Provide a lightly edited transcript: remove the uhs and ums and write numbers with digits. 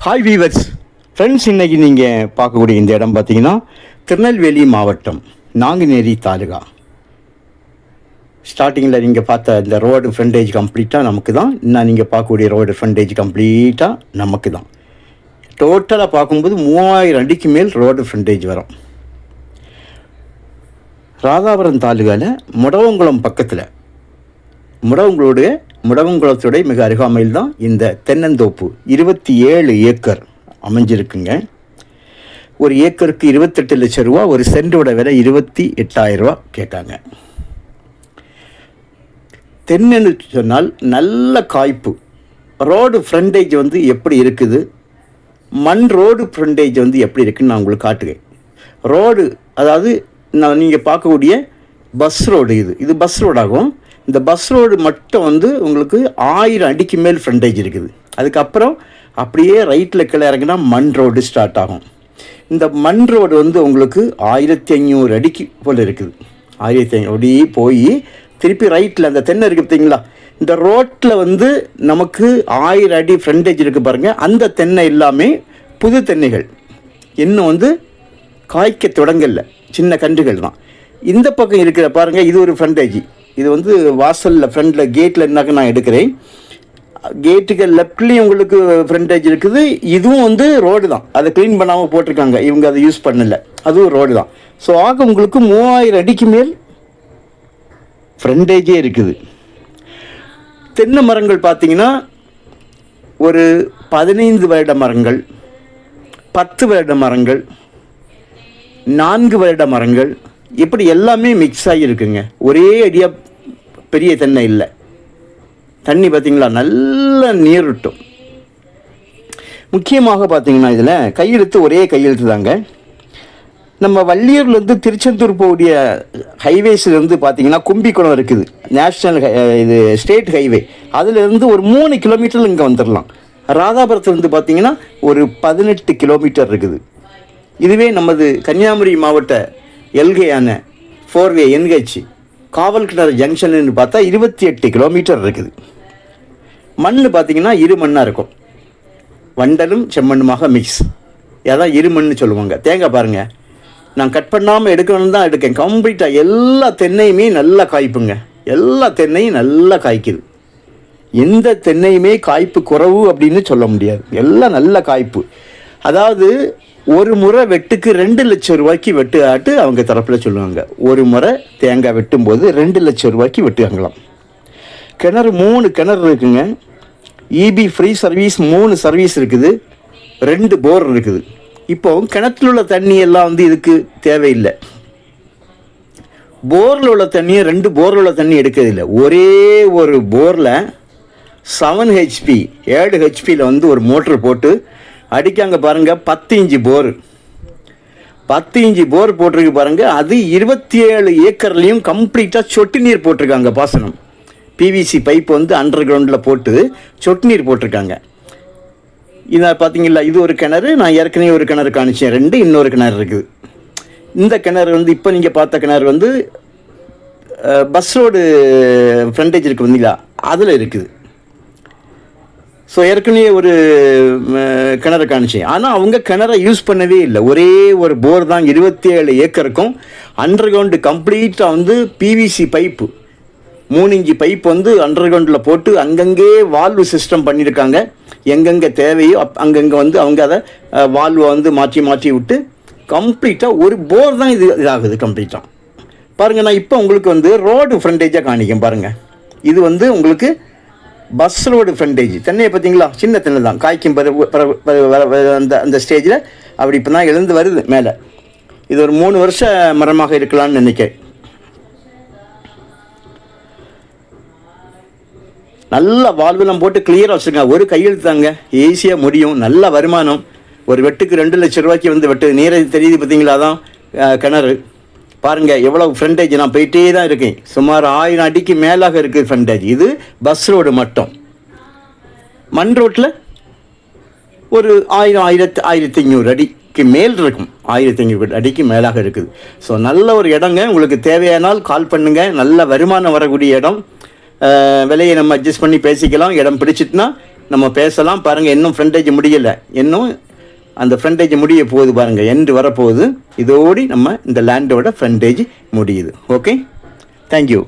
Hi viewers friends, இன்றைக்கி நீங்கள் பார்க்கக்கூடிய இந்த இடம் பார்த்தீங்கன்னா திருநெல்வேலி மாவட்டம் நாங்குநேரி தாலுகா. ஸ்டார்டிங்கில் நீங்கள் பார்த்த இந்த ரோடு ஃப்ரண்டேஜ் கம்ப்ளீட்டாக நமக்கு தான். இன்னும் நீங்கள் பார்க்கக்கூடிய ரோடு ஃப்ரண்டேஜ் கம்ப்ளீட்டாக நமக்கு தான். டோட்டலாக பார்க்கும்போது 3000 அடிக்கு மேல் ரோடு ஃப்ரண்டேஜ் வரும். ராதாபுரம் தாலுகாவில் முடவங்குளம் பக்கத்தில் முடவங்குளத்துடைய மிக அருகாமையில் தான் இந்த தென்னந்தோப்பு 27 ஏக்கர் அமைஞ்சிருக்குங்க. ஒரு ஏக்கருக்கு 28 லட்சம் ரூபா, ஒரு சென்டோட விலை 28,000 ரூபா கேட்காங்க. தென்னன்னு சொன்னால் நல்ல காய்ப்பு. ரோடு ஃப்ரண்டேஜ் வந்து எப்படி இருக்குது, மண் ரோடு ஃப்ரண்டேஜ் வந்து எப்படி இருக்குதுன்னு நான் உங்களுக்கு காட்டுகிறேன். ரோடு அதாவது நீங்கள் பார்க்கக்கூடிய பஸ் ரோடு, இது பஸ் ரோடாகும். இந்த பஸ் ரோடு மட்டும் வந்து உங்களுக்கு 1000 அடிக்கு மேல் ஃப்ரண்டேஜ் இருக்குது. அதுக்கப்புறம் அப்படியே ரைட்டில் கீழே இறங்கினா மண் ரோடு ஸ்டார்ட் ஆகும். இந்த மண் ரோடு வந்து உங்களுக்கு 1500 அடிக்கு போல் இருக்குது. 1500 அடி போய் திருப்பி ரைட்டில் அந்த தென்னை இருக்குது பார்த்தீங்களா, இந்த ரோட்டில் வந்து நமக்கு 1000 அடி ஃப்ரண்டேஜ் இருக்குது பாருங்கள். அந்த தென்னை எல்லாமே புது தென்னைகள், இன்னும் வந்து காய்க்க தொடங்கல, சின்ன கன்றுகள் தான். இந்த பக்கம் இருக்கிற பாருங்கள், இது ஒரு ஃப்ரண்டேஜ். இது வந்து வாசலில் ஃப்ரண்டில் கேட்டில் என்னாக்க நான் எடுக்கிறேன். கேட்டுக்கு லெஃப்ட்லேயும் உங்களுக்கு ஃப்ரண்டேஜ் இருக்குது. இதுவும் வந்து ரோடு தான், அதை க்ளீன் பண்ணாமல் போட்டிருக்காங்க, இவங்க அதை யூஸ் பண்ணலை, அதுவும் ரோடு தான். ஸோ ஆக உங்களுக்கு 3000 அடிக்கு மேல் ஃப்ரண்டேஜே இருக்குது. தென்னை மரங்கள் பார்த்தீங்கன்னா ஒரு 15 வருட மரங்கள், 10 வருட மரங்கள், 4 வருட மரங்கள், இப்படி எல்லாமே மிக்ஸ் ஆகியிருக்குங்க. ஒரே அடியாக பெரிய தென்னை இல்லை. தண்ணி பார்த்திங்களா, நல்ல நீர் விட்டும். முக்கியமாக பார்த்திங்கன்னா இதில் கையெழுத்து ஒரே கையெழுத்து தாங்க. நம்ம வள்ளியூர்லேருந்து திருச்செந்தூர் போகக்கூடிய ஹைவேஸ்லேருந்து பார்த்திங்கன்னா கும்பிக்குளம் இருக்குது, நேஷ்னல் இது ஸ்டேட் ஹைவே. அதிலேருந்து ஒரு 3 கிலோமீட்டர் இங்கே வந்துடலாம். ராதாபுரத்துலேருந்து பார்த்திங்கன்னா ஒரு 18 கிலோமீட்டர் இருக்குது. இதுவே நமது கன்னியாகுமரி மாவட்ட எல்கையான 4வே NH காவல் கிணறு ஜங்ஷன்னு பார்த்தா 28 கிலோமீட்டர் இருக்குது. மண் பார்த்திங்கன்னா இரு மண்ணாக இருக்கும், வண்டலும் செம்மண்ணுமாக மிக்ஸ். அதான் இரு மண்ணு சொல்லுவாங்க. தேங்காய் பாருங்கள், நான் கட் பண்ணாமல் எடுக்கணும்னு தான் எடுக்கேன். கம்ப்ளீட்டாக எல்லா தென்னையுமே நல்லா காய்ப்புங்க. எல்லா தென்னையும் நல்லா காய்க்குது. எந்த தென்னையுமே காய்ப்பு குறவு அப்படின்னு சொல்ல முடியாது, எல்லாம் நல்ல காய்ப்பு. அதாவது ஒரு முறை வெட்டுக்கு 2 லட்சம் ரூபாய்க்கு வெட்டு ஆட்டு அவங்க தரப்பில் சொல்லுவாங்க. ஒரு முறை தேங்காய் வெட்டும்போது 2 லட்சம் ரூபாய்க்கு வெட்டுவாங்களாம். கிணறு 3 கிணறு இருக்குங்க. EB ஃப்ரீ சர்வீஸ் 3 சர்வீஸ் இருக்குது, 2 போர் இருக்குது. இப்போ கிணத்துல உள்ள தண்ணி எல்லாம் வந்து இதுக்கு தேவையில்லை. போரில் உள்ள தண்ணியை 2 போரில் உள்ள தண்ணி எடுக்கிறதில்லை. ஒரே ஒரு போரில் 7 HP 7 HPயில் வந்து ஒரு மோட்ரு போட்டு அடிக்காங்க பாருங்கள். 10 இன்ச்சு போர், 10 இன்ச்சு போர் போட்டிருக்கு பாருங்கள். அது 27 ஏக்கர்லேயும் கம்ப்ளீட்டாக சொட்டு நீர் போட்டிருக்காங்க. பாசனம் PVC பைப் வந்து அண்டர் கிரவுண்டில் போட்டு சொட்டு நீர் போட்டிருக்காங்க. இதை பார்த்தீங்களா, இது ஒரு கிணறு. நான் ஏற்கனவே ஒரு கிணறு காணிச்சேன், 2 இன்னொரு கிணறு இருக்குது. இந்த கிணறு வந்து இப்போ நீங்கள் பார்த்த கிணறு வந்து பஸ் ரோடு ஃப்ரண்டேஜ் இருக்குது வந்தீங்களா, அதில் இருக்குது. ஸோ ஏற்கனவே ஒரு கிணறு காணிச்சேன். ஆனால் அவங்க கிணறை யூஸ் பண்ணவே இல்லை. ஒரே ஒரு போர் தான் 27 ஏக்கருக்கும். அண்டர் கிரவுண்டு கம்ப்ளீட்டாக வந்து PVC பைப்பு 3 இன்ச்சு பைப் வந்து அண்டர் கிரவுண்டில் போட்டு அங்கங்கே வால்வு சிஸ்டம் பண்ணியிருக்காங்க. எங்கெங்கே தேவையோ அங்கங்கே வந்து அவங்க அதை வால்வை வந்து மாற்றி விட்டு கம்ப்ளீட்டாக ஒரு போர் தான் இதாகுது கம்ப்ளீட்டாக. பாருங்கள், நான் இப்போ உங்களுக்கு வந்து ரோடு ஃப்ரண்டேஜாக காணிக்கேன் பாருங்கள். இது வந்து உங்களுக்கு பஸ் ரோடு ஃப்ரண்டேஜ். தென்னையை பார்த்தீங்களா, சின்ன தென்னை தான், காய்க்கும் அந்த ஸ்டேஜில் அப்படி இப்போ தான் எழுந்து வருது மேலே. இது ஒரு 3 வருஷ மரமாக இருக்கலாம்னு நினைக்கிறேன். நல்லா வால்வெல்லாம் போட்டு கிளியராக வச்சுருக்காங்க. ஒரு கையெழுத்து தாங்க, ஈஸியாக முடியும். நல்ல வருமானம். ஒரு வெட்டுக்கு 2 லட்சம் ரூபாய்க்கு வந்து வெட்டு நீரை தெரியுது பார்த்தீங்களா, அதான் கிணறு. பாருங்கள் எவ்வளோ ஃப்ரண்டேஜ். நான் போயிட்டே தான் இருக்கேன். சுமார் 1000 அடிக்கு மேலாக இருக்குது ஃப்ரண்டேஜ். இது பஸ் ரோடு மட்டும். மண் ரோட்டில் ஒரு 1500 அடிக்கு மேல் இருக்கும். 1500 அடிக்கு மேலாக இருக்குது. ஸோ நல்ல ஒரு இடங்க. உங்களுக்கு தேவையானால் கால் பண்ணுங்கள். நல்ல வருமானம் வரக்கூடிய இடம். விலையை நம்ம அட்ஜஸ்ட் பண்ணி பேசிக்கலாம். இடம் பிடிச்சிட்டுனா நம்ம பேசலாம் பாருங்கள். இன்னும் ஃப்ரண்டேஜ் முடியலை, இன்னும் அந்த ஃப்ரண்டேஜ் முடிய போகுது பாருங்கள், எண்டு வரப்போகுது. இதோடு நம்ம இந்த லேண்டோட ஃப்ரண்டேஜ் முடியுது. Okay, thank you.